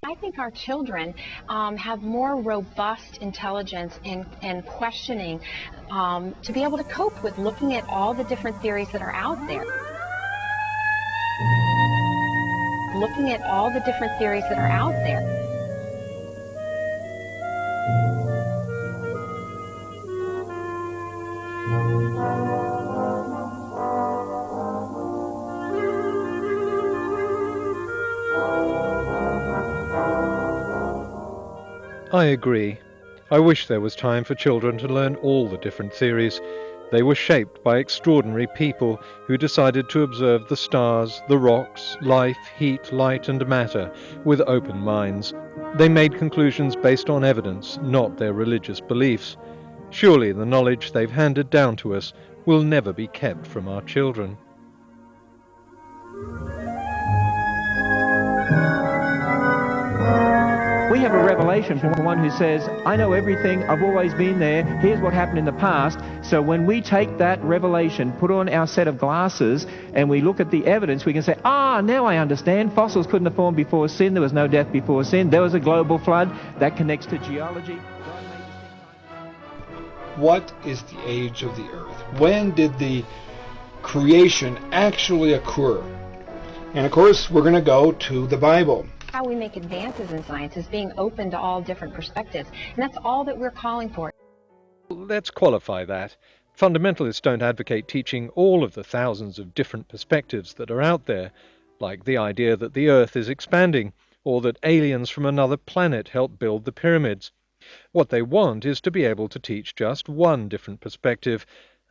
I think our children have more robust intelligence and questioning to be able to cope with looking at all the different theories that are out there. Looking at all the different theories that are out there. I agree. I wish there was time for children to learn all the different theories. They were shaped by extraordinary people who decided to observe the stars, the rocks, life, heat, light, and matter with open minds. They made conclusions based on evidence, not their religious beliefs. Surely the knowledge they've handed down to us will never be kept from our children. We have a revelation from one who says, I know everything, I've always been there, here's what happened in the past. So when we take that revelation, put on our set of glasses, and we look at the evidence, we can say, now I understand. Fossils couldn't have formed before sin, there was no death before sin, there was a global flood, that connects to geology. What is the age of the earth? When did the creation actually occur? And of course, we're going to go to the Bible. How we make advances in science is being open to all different perspectives, and that's all that we're calling for. Let's qualify that. Fundamentalists don't advocate teaching all of the thousands of different perspectives that are out there, like the idea that the Earth is expanding, or that aliens from another planet helped build the pyramids. What they want is to be able to teach just one different perspective,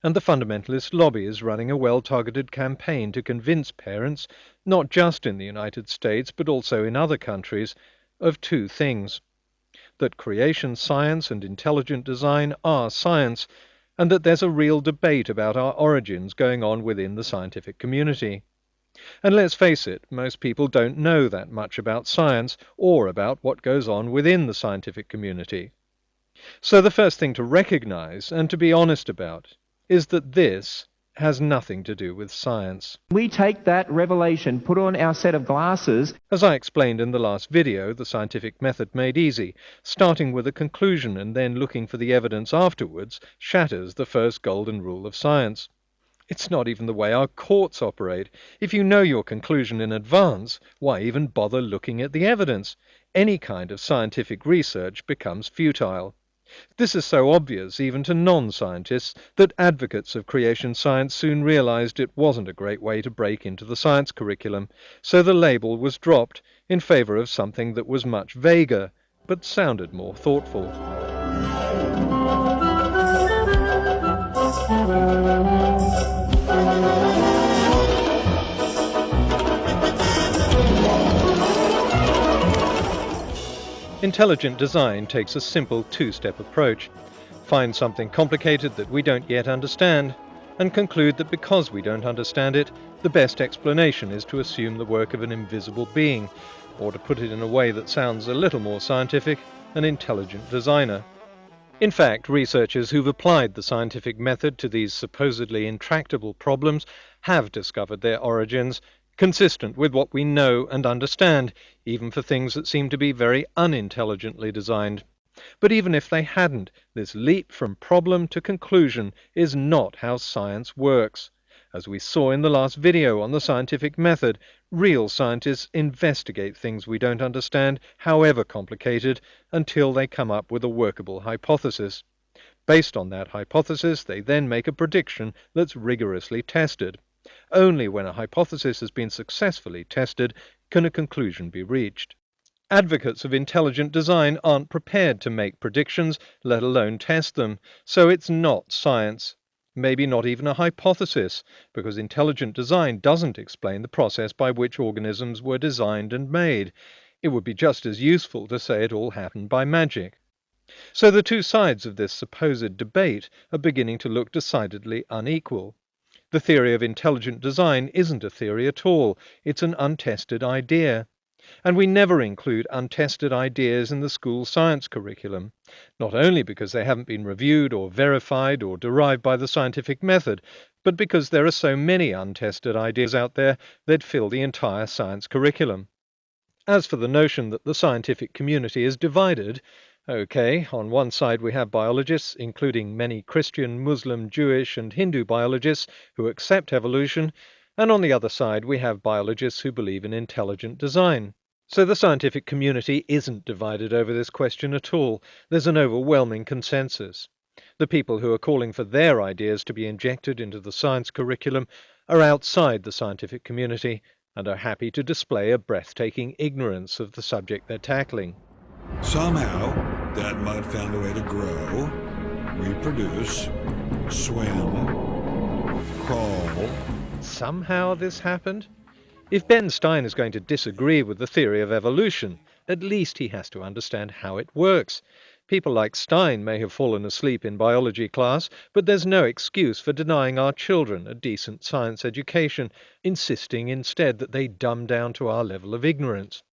and the fundamentalist lobby is running a well-targeted campaign to convince parents, not just in the United States but also in other countries, of two things: that creation science and intelligent design are science, and that there's a real debate about our origins going on within the scientific community. And let's face it, most people don't know that much about science or about what goes on within the scientific community. So the first thing to recognize and to be honest about is that this has nothing to do with science. We take that revelation, put on our set of glasses. As I explained in the last video, the scientific method made easy, starting with a conclusion and then looking for the evidence afterwards, shatters the first golden rule of science. It's not even the way our courts operate. If you know your conclusion in advance, why even bother looking at the evidence? Any kind of scientific research becomes futile. This is so obvious even to non-scientists that advocates of creation science soon realized it wasn't a great way to break into the science curriculum, so the label was dropped in favor of something that was much vaguer, but sounded more thoughtful. Intelligent design takes a simple two-step approach. Find something complicated that we don't yet understand, and conclude that because we don't understand it, the best explanation is to assume the work of an invisible being, or to put it in a way that sounds a little more scientific, an intelligent designer. In fact, researchers who've applied the scientific method to these supposedly intractable problems have discovered their origins consistent with what we know and understand, even for things that seem to be very unintelligently designed. But even if they hadn't, this leap from problem to conclusion is not how science works. As we saw in the last video on the scientific method, real scientists investigate things we don't understand, however complicated, until they come up with a workable hypothesis. Based on that hypothesis, they then make a prediction that's rigorously tested. Only when a hypothesis has been successfully tested can a conclusion be reached. Advocates of intelligent design aren't prepared to make predictions, let alone test them, so it's not science. Maybe not even a hypothesis, because intelligent design doesn't explain the process by which organisms were designed and made. It would be just as useful to say it all happened by magic. So the two sides of this supposed debate are beginning to look decidedly unequal. The theory of intelligent design isn't a theory at all, it's an untested idea. And we never include untested ideas in the school science curriculum, not only because they haven't been reviewed or verified or derived by the scientific method, but because there are so many untested ideas out there that fill the entire science curriculum. As for the notion that the scientific community is divided, okay, on one side we have biologists, including many Christian, Muslim, Jewish and Hindu biologists who accept evolution, and on the other side we have biologists who believe in intelligent design. So the scientific community isn't divided over this question at all. There's an overwhelming consensus. The people who are calling for their ideas to be injected into the science curriculum are outside the scientific community and are happy to display a breathtaking ignorance of the subject they're tackling. Somehow, that mud found a way to grow, reproduce, swim, crawl. Somehow this happened? If Ben Stein is going to disagree with the theory of evolution, at least he has to understand how it works. People like Stein may have fallen asleep in biology class, but there's no excuse for denying our children a decent science education, insisting instead that they dumb down to our level of ignorance.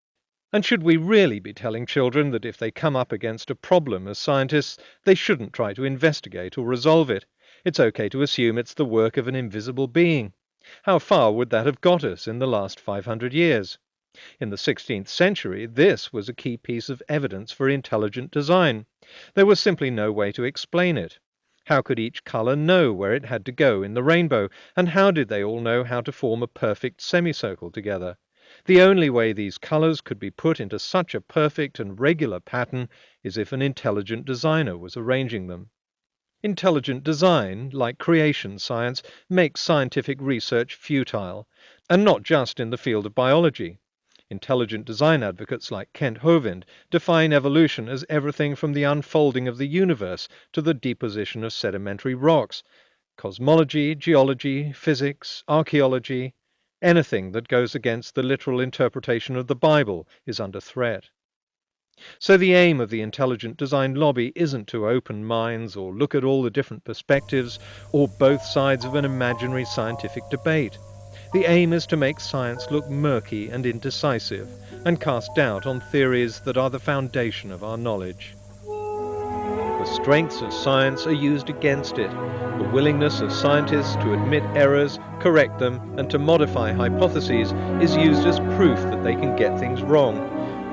And should we really be telling children that if they come up against a problem as scientists, they shouldn't try to investigate or resolve it? It's okay to assume it's the work of an invisible being. How far would that have got us in the last 500 years? In the 16th century, this was a key piece of evidence for intelligent design. There was simply no way to explain it. How could each colour know where it had to go in the rainbow, and how did they all know how to form a perfect semicircle together? The only way these colours could be put into such a perfect and regular pattern is if an intelligent designer was arranging them. Intelligent design, like creation science, makes scientific research futile, and not just in the field of biology. Intelligent design advocates like Kent Hovind define evolution as everything from the unfolding of the universe to the deposition of sedimentary rocks. Cosmology, geology, physics, archaeology, anything that goes against the literal interpretation of the Bible is under threat. So the aim of the intelligent design lobby isn't to open minds or look at all the different perspectives or both sides of an imaginary scientific debate. The aim is to make science look murky and indecisive, and cast doubt on theories that are the foundation of our knowledge. The strengths of science are used against it. The willingness of scientists to admit errors, correct them, and to modify hypotheses is used as proof that they can get things wrong.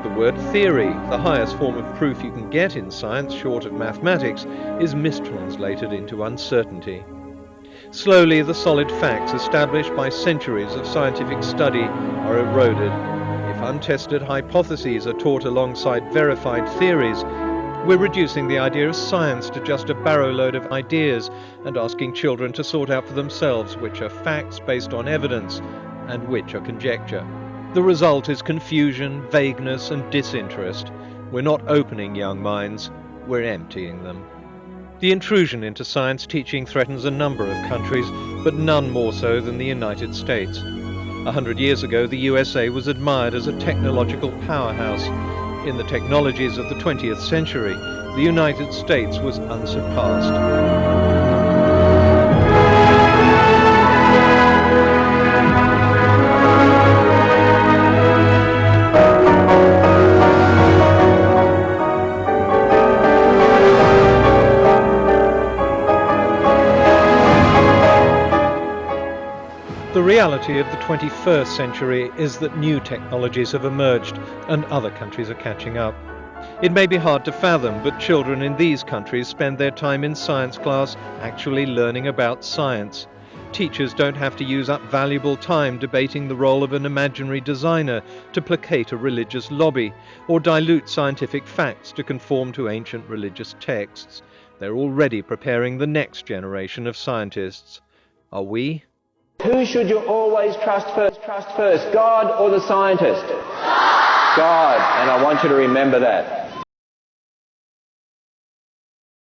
The word theory, the highest form of proof you can get in science short of mathematics, is mistranslated into uncertainty. Slowly, the solid facts established by centuries of scientific study are eroded. If untested hypotheses are taught alongside verified theories, we're reducing the idea of science to just a barrowload of ideas and asking children to sort out for themselves which are facts based on evidence and which are conjecture. The result is confusion, vagueness, and disinterest. We're not opening young minds, we're emptying them. The intrusion into science teaching threatens a number of countries, but none more so than the United States. 100 years ago, the USA was admired as a technological powerhouse. In the technologies of the 20th century, the United States was unsurpassed. The reality of the 21st century is that new technologies have emerged and other countries are catching up. It may be hard to fathom, but children in these countries spend their time in science class actually learning about science. Teachers don't have to use up valuable time debating the role of an imaginary designer to placate a religious lobby, or dilute scientific facts to conform to ancient religious texts. They're already preparing the next generation of scientists. Are we? Who should you always trust first, God or the scientist? God. And I want you to remember that.